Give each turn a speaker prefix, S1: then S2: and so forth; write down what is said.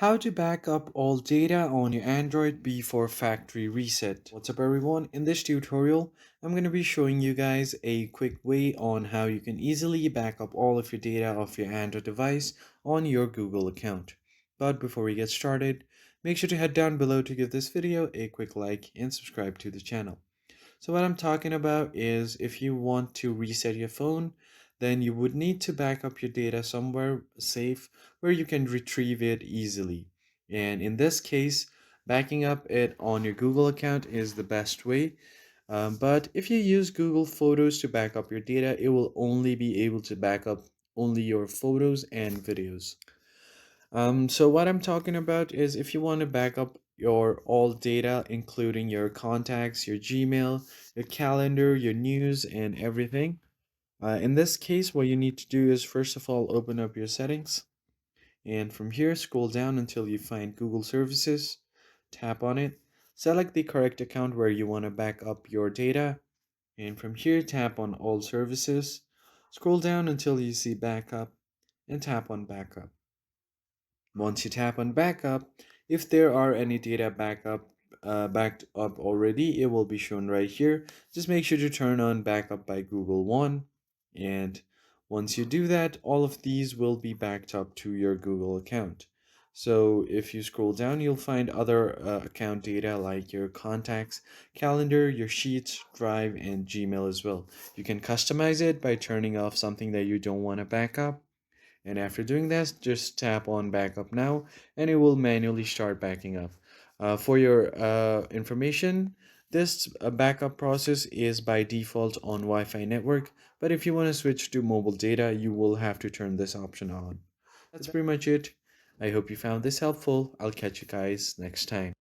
S1: How to back up all data on your Android before factory reset. What's up everyone? In this tutorial, I'm going to be showing you guys a quick way on how you can easily back up all of your data of your Android device on your Google account. But before we get started, make sure to head down below to give this video a quick like and subscribe to the channel. So what I'm talking about is if you want to reset your phone, then you would need to back up your data somewhere safe where you can retrieve it easily. And in this case, backing up it on your Google account is the best way. But if you use Google Photos to back up your data, it will only be able to back up only your photos and videos. So what I'm talking about is if you want to back up your all data, including your contacts, your Gmail, your calendar, your news, and everything. In this case, what you need to do is first of all open up your settings, and from here scroll down until you find Google Services. Tap on it, select the correct account where you want to back up your data, and from here tap on All Services. Scroll down until you see Backup, and tap on Backup. Once you tap on backup, if there are any data backed up already, it will be shown right here. Just make sure to turn on backup by Google One. And once you do that, all of these will be backed up to your Google account. So if you scroll down, you'll find other account data like your contacts, calendar, your sheets, drive, and Gmail as well. You can customize it by turning off something that you don't want to back up, and after doing that, just tap on backup now and it will manually start backing up. For your information, this backup process is by default on Wi-Fi network, but if you want to switch to mobile data, you will have to turn this option on. That's pretty much it. I hope you found this helpful. I'll catch you guys next time.